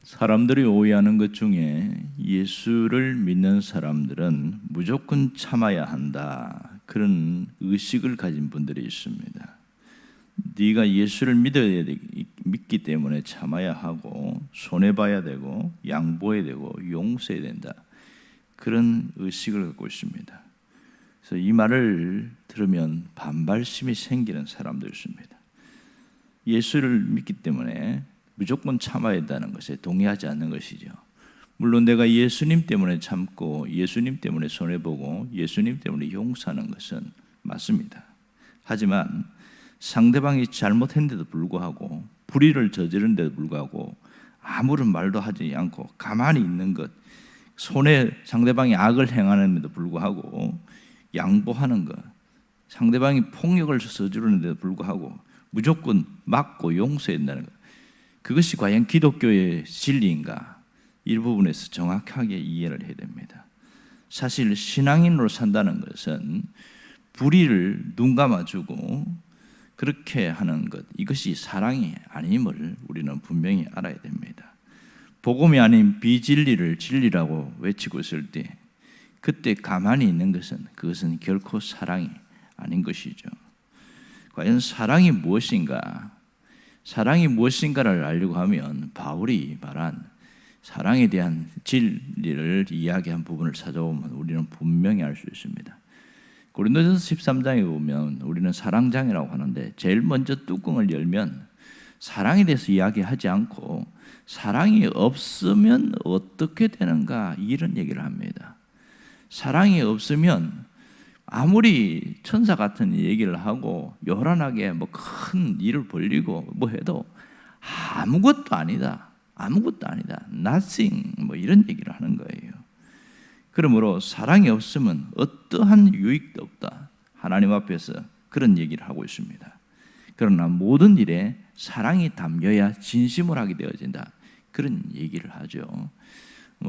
사람들이 오해하는 것 중에 예수를 믿는 사람들은 무조건 참아야 한다, 그런 의식을 가진 분들이 있습니다. 네가 예수를 믿기 때문에 참아야 하고 손해봐야 되고 양보해야 되고 용서해야 된다, 그런 의식을 갖고 있습니다. 그래서 이 말을 들으면 반발심이 생기는 사람도 있습니다. 예수를 믿기 때문에 무조건 참아야 한다는 것에 동의하지 않는 것이죠. 물론 내가 예수님 때문에 참고 예수님 때문에 손해보고 예수님 때문에 용서하는 것은 맞습니다. 하지만 상대방이 잘못했는데도 불구하고, 불의를 저지른데도 불구하고 아무런 말도 하지 않고 가만히 있는 것, 상대방이 악을 행하는데도 불구하고 양보하는 것, 상대방이 폭력을 저지르는데도 불구하고 무조건 막고 용서한다는 것, 그것이 과연 기독교의 진리인가? 이 부분에서 정확하게 이해를 해야 됩니다. 사실 신앙인으로 산다는 것은 불의를 눈 감아주고 그렇게 하는 것, 이것이 사랑이 아님을 우리는 분명히 알아야 됩니다. 복음이 아닌 비진리를 진리라고 외치고 있을 때 그때 가만히 있는 것은, 그것은 결코 사랑이 아닌 것이죠. 과연 사랑이 무엇인가? 사랑이 무엇인가를 알려고 하면 바울이 말한 사랑에 대한 진리를 이야기한 부분을 찾아보면 우리는 분명히 알 수 있습니다. 고린도전서 13장에 보면 우리는 사랑장이라고 하는데, 제일 먼저 뚜껑을 열면 사랑에 대해서 이야기하지 않고 사랑이 없으면 어떻게 되는가, 이런 얘기를 합니다. 사랑이 없으면 아무리 천사 같은 얘기를 하고 요란하게 큰 일을 벌리고 해도 아무것도 아니다, 아무것도 아니다, nothing, 이런 얘기를 하는 거예요. 그러므로 사랑이 없으면 어떠한 유익도 없다, 하나님 앞에서 그런 얘기를 하고 있습니다. 그러나 모든 일에 사랑이 담겨야 진심을 하게 되어진다, 그런 얘기를 하죠.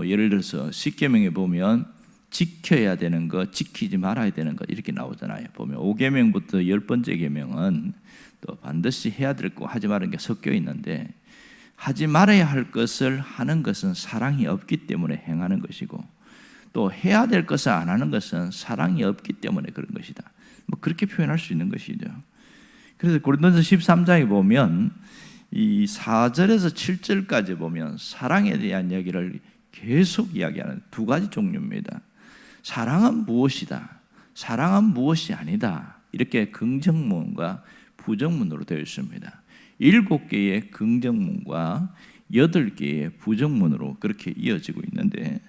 예를 들어서 십계명에 보면 지켜야 되는 것, 지키지 말아야 되는 것, 이렇게 나오잖아요. 보면 5계명부터 10번째 계명은 또 반드시 해야 될 거, 하지 말아야 게 섞여 있는데, 하지 말아야 할 것을 하는 것은 사랑이 없기 때문에 행하는 것이고, 또 해야 될 것을 안 하는 것은 사랑이 없기 때문에 그런 것이다, 그렇게 표현할 수 있는 것이죠. 그래서 고린도서 13장에 보면 이 4절에서 7절까지 보면 사랑에 대한 이야기를 계속 이야기하는 두 가지 종류입니다. 사랑은 무엇이다, 사랑은 무엇이 아니다, 이렇게 긍정문과 부정문으로 되어 있습니다. 7개의 긍정문과 8개의 부정문으로 그렇게 이어지고 있는데,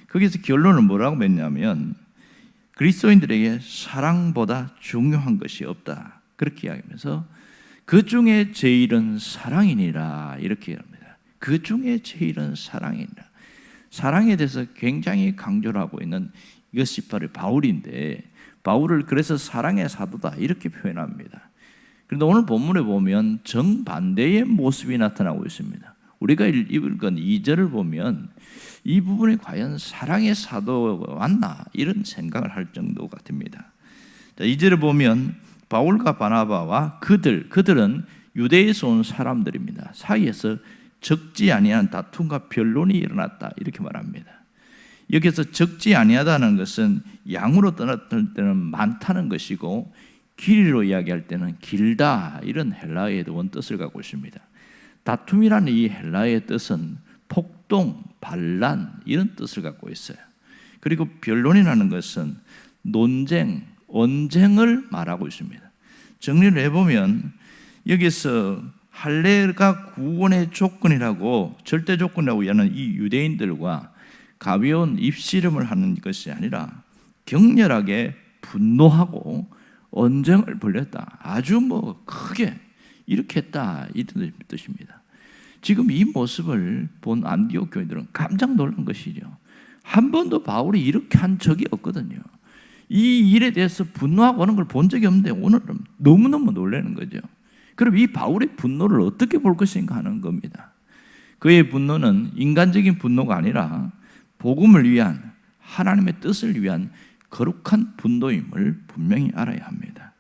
거기서 결론은 뭐라고 맺냐면 그리스도인들에게 사랑보다 중요한 것이 없다, 그렇게 이야기하면서 그 중에 제일은 사랑이니라, 이렇게 합니다. 그 중에 제일은 사랑이니라. 사랑에 대해서 굉장히 강조를 하고 있는 이것이 바로 바울인데, 바울을 그래서 사랑의 사도다, 이렇게 표현합니다. 그런데 오늘 본문에 보면 정반대의 모습이 나타나고 있습니다. 우리가 읽은 2절을 보면 이 부분이 과연 사랑의 사도가 맞나, 이런 생각을 할 정도 같습니다. 2절을 보면 바울과 바나바와 그들은 유대에서 온 사람들입니다. 사이에서 적지 아니한 다툼과 변론이 일어났다, 이렇게 말합니다. 여기서 적지 아니하다는 것은 양으로 떠났을 때는 많다는 것이고, 길이로 이야기할 때는 길다, 이런 헬라어의 원뜻을 갖고 있습니다. 다툼이라는 이 헬라어의 뜻은 폭동, 반란, 이런 뜻을 갖고 있어요. 그리고 변론이라는 것은 논쟁, 언쟁을 말하고 있습니다. 정리를 해보면 여기서 할례가 구원의 조건이라고, 절대 조건이라고 하는 이 유대인들과 가벼운 입씨름을 하는 것이 아니라 격렬하게 분노하고 언쟁을 벌였다, 아주 크게 이렇게 했다, 이 뜻입니다. 지금 이 모습을 본 안디옥 교인들은 깜짝 놀란 것이죠. 한 번도 바울이 이렇게 한 적이 없거든요. 이 일에 대해서 분노하고 하는 걸 본 적이 없는데 오늘은 너무너무 놀라는 거죠. 그럼 이 바울의 분노를 어떻게 볼 것인가 하는 겁니다. 그의 분노는 인간적인 분노가 아니라 복음을 위한, 하나님의 뜻을 위한 거룩한 분노임을 분명히 알아야 합니다.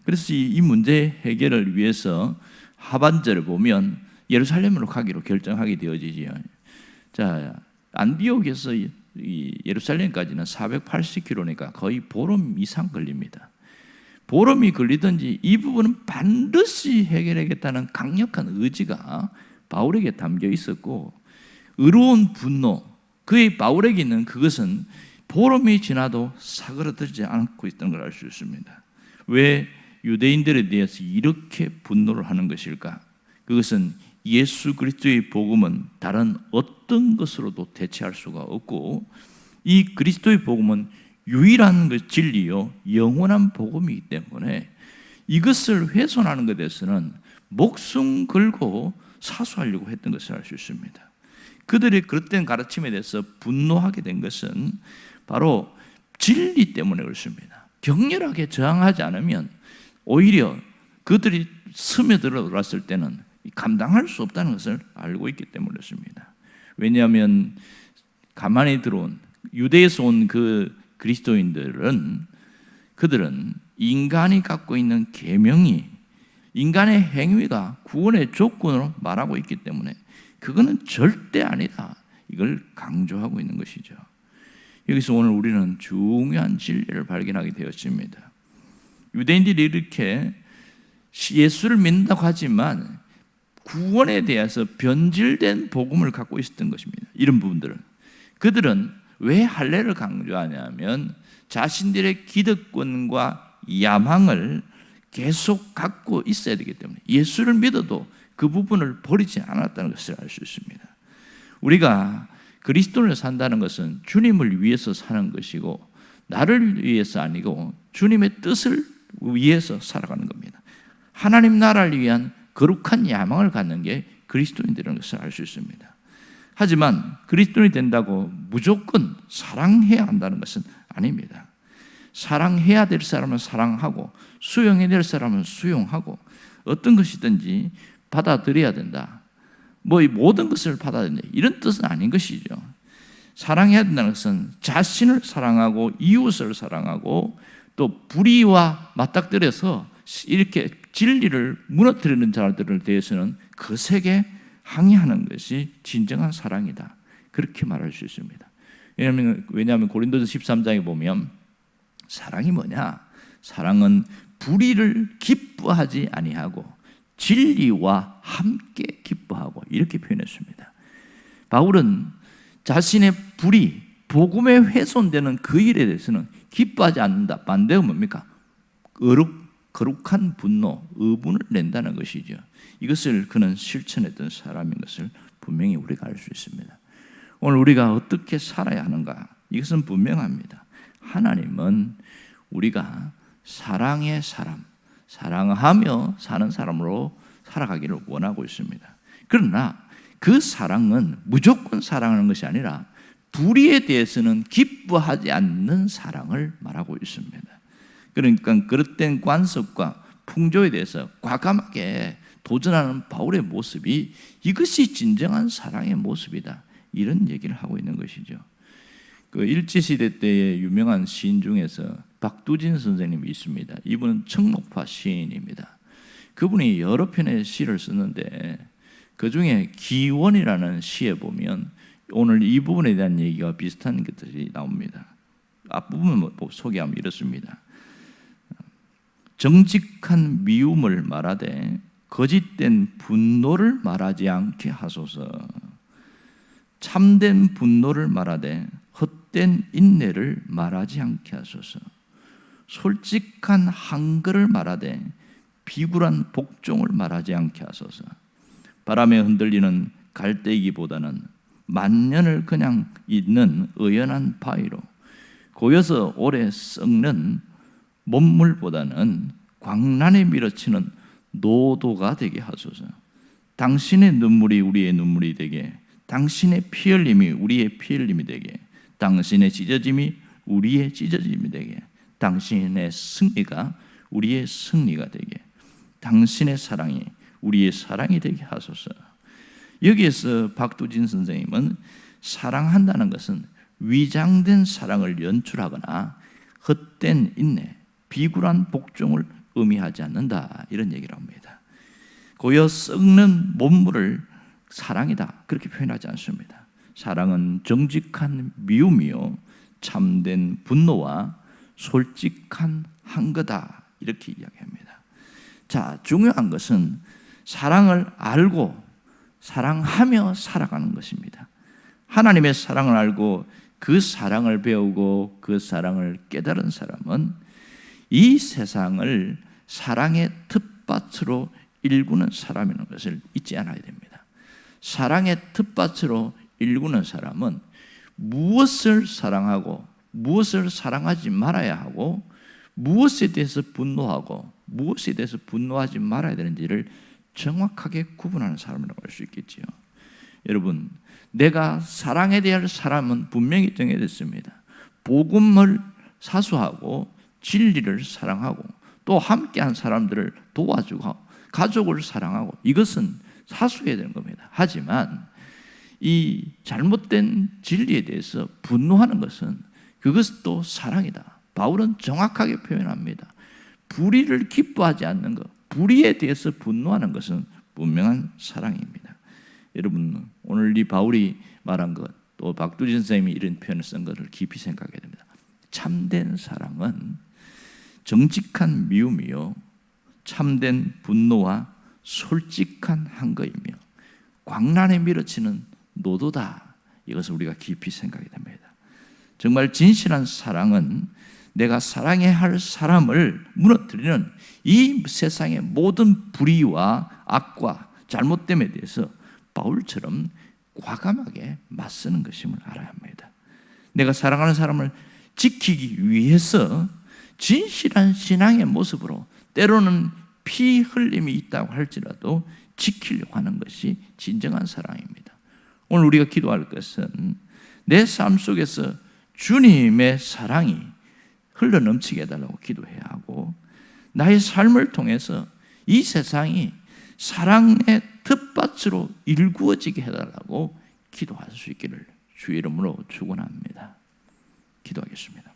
그래서 이 문제 해결을 위해서 하반절을 보면 예루살렘으로 가기로 결정하게 되어지지요. 자, 안디옥에서 이 예루살렘까지는 480km니까 거의 보름 이상 걸립니다. 보름이 걸리든지 이 부분은 반드시 해결하겠다는 강력한 의지가 바울에게 담겨 있었고, 의로운 분노, 그의 바울에게 있는 그것은 보름이 지나도 사그라들지 않고 있다는 걸 알 수 있습니다. 왜 유대인들에 대해서 이렇게 분노를 하는 것일까? 그것은 예수 그리스도의 복음은 다른 어떤 것으로도 대체할 수가 없고, 이 그리스도의 복음은 유일한 그 진리요 영원한 복음이기 때문에 이것을 훼손하는 것에 대해서는 목숨 걸고 사수하려고 했던 것을 알 수 있습니다. 그들의 그릇된 가르침에 대해서 분노하게 된 것은 바로 진리 때문에 그렇습니다. 격렬하게 저항하지 않으면 오히려 그들이 스며들어왔을 때는 감당할 수 없다는 것을 알고 있기 때문에 그렇습니다. 왜냐하면 가만히 들어온 유대에서 온 그 그리스도인들은, 그들은 인간이 갖고 있는 계명이, 인간의 행위가 구원의 조건으로 말하고 있기 때문에 그거는 절대 아니다, 이걸 강조하고 있는 것이죠. 여기서 오늘 우리는 중요한 진리를 발견하게 되었습니다. 유대인들이 이렇게 예수를 믿는다고 하지만 구원에 대해서 변질된 복음을 갖고 있었던 것입니다. 이런 부분들은, 그들은 왜 할례를 강조하냐면 자신들의 기득권과 야망을 계속 갖고 있어야 되기 때문에 예수를 믿어도 그 부분을 버리지 않았다는 것을 알 수 있습니다. 우리가 그리스도를 산다는 것은 주님을 위해서 사는 것이고, 나를 위해서 아니고 주님의 뜻을 위해서 살아가는 겁니다. 하나님 나라를 위한 거룩한 야망을 갖는 게 그리스도인들이라는 것을 알 수 있습니다. 하지만 그리스도인이 된다고 무조건 사랑해야 한다는 것은 아닙니다. 사랑해야 될 사람은 사랑하고 수용해야 될 사람은 수용하고 어떤 것이든지 받아들여야 된다, 뭐 모든 것을 받아들여야 된다, 이런 뜻은 아닌 것이죠. 사랑해야 된다는 것은 자신을 사랑하고 이웃을 사랑하고 또 불의와 맞닥뜨려서 이렇게 진리를 무너뜨리는 자들에 대해서는 거세게 항의하는 것이 진정한 사랑이다, 그렇게 말할 수 있습니다. 왜냐하면 고린도서 13장에 보면 사랑이 뭐냐? 사랑은 불의를 기뻐하지 아니하고 진리와 함께 기뻐하고, 이렇게 표현했습니다. 바울은 자신의 불의, 복음에 훼손되는 그 일에 대해서는 기뻐하지 않는다. 반대가 뭡니까? 거룩한 분노, 의분을 낸다는 것이죠. 이것을 그는 실천했던 사람인 것을 분명히 우리가 알 수 있습니다. 오늘 우리가 어떻게 살아야 하는가? 이것은 분명합니다. 하나님은 우리가 사랑의 사람, 사랑하며 사는 사람으로 살아가기를 원하고 있습니다. 그러나 그 사랑은 무조건 사랑하는 것이 아니라 불의에 대해서는 기뻐하지 않는 사랑을 말하고 있습니다. 그러니까 그릇된 관습과 풍조에 대해서 과감하게 도전하는 바울의 모습이 이것이 진정한 사랑의 모습이다, 이런 얘기를 하고 있는 것이죠. 그 일제시대 때의 유명한 시인 중에서 박두진 선생님이 있습니다. 이분은 청록파 시인입니다. 그분이 여러 편의 시를 쓰는데 그 중에 기원이라는 시에 보면 오늘 이 부분에 대한 얘기가 비슷한 것들이 나옵니다. 앞부분 소개하면 이렇습니다. 정직한 미움을 말하되 거짓된 분노를 말하지 않게 하소서. 참된 분노를 말하되 헛된 인내를 말하지 않게 하소서. 솔직한 한글을 말하되 비굴한 복종을 말하지 않게 하소서. 바람에 흔들리는 갈대기보다는 만년을 그냥 있는 의연한 바위로, 고여서 오래 썩는 몸물보다는 광란에 밀어치는 노도가 되게 하소서. 당신의 눈물이 우리의 눈물이 되게, 당신의 피 흘림이 우리의 피 흘림이 되게, 당신의 찢어짐이 우리의 찢어짐이 되게, 당신의 승리가 우리의 승리가 되게, 당신의 사랑이 우리의 사랑이 되게 하소서. 여기에서 박두진 선생님은 사랑한다는 것은 위장된 사랑을 연출하거나 헛된 인내, 비굴한 복종을 의미하지 않는다, 이런 얘기를 합니다. 고여 썩는 몸물을 사랑이다, 그렇게 표현하지 않습니다. 사랑은 정직한 미움이요 참된 분노와 솔직한 한거다, 이렇게 이야기합니다. 자, 중요한 것은 사랑을 알고 사랑하며 살아가는 것입니다. 하나님의 사랑을 알고 그 사랑을 배우고 그 사랑을 깨달은 사람은 이 세상을 사랑의 텃밭으로 일구는 사람이라는 것을 잊지 않아야 됩니다. 사랑의 텃밭으로 일구는 사람은 무엇을 사랑하고 무엇을 사랑하지 말아야 하고 무엇에 대해서 분노하고 무엇에 대해서 분노하지 말아야 되는지를 정확하게 구분하는 사람이라고 할 수 있겠지요. 여러분, 내가 사랑에 대한 사람은 분명히 정해졌습니다. 복음을 사수하고 진리를 사랑하고 또 함께한 사람들을 도와주고 가족을 사랑하고, 이것은 사수해야 되는 겁니다. 하지만 이 잘못된 진리에 대해서 분노하는 것은 그것도 사랑이다. 바울은 정확하게 표현합니다. 불의를 기뻐하지 않는 것, 불의에 대해서 분노하는 것은 분명한 사랑입니다. 여러분, 오늘 이 바울이 말한 것, 또 박두진 선생님이 이런 표현을 쓴 것을 깊이 생각해야 됩니다. 참된 사랑은 정직한 미움이요 참된 분노와 솔직한 한거이며 광란에 밀어치는 노도다. 이것을 우리가 깊이 생각해야 됩니다. 정말 진실한 사랑은 내가 사랑해야 할 사람을 무너뜨리는 이 세상의 모든 불의와 악과 잘못됨에 대해서 바울처럼 과감하게 맞서는 것임을 알아야 합니다. 내가 사랑하는 사람을 지키기 위해서 진실한 신앙의 모습으로 때로는 피 흘림이 있다고 할지라도 지키려고 하는 것이 진정한 사랑입니다. 오늘 우리가 기도할 것은 내 삶 속에서 주님의 사랑이 흘러넘치게 해달라고 기도해야 하고, 나의 삶을 통해서 이 세상이 사랑의 텃밭으로 일구어지게 해달라고 기도할 수 있기를 주의 이름으로 축원합니다. 기도하겠습니다.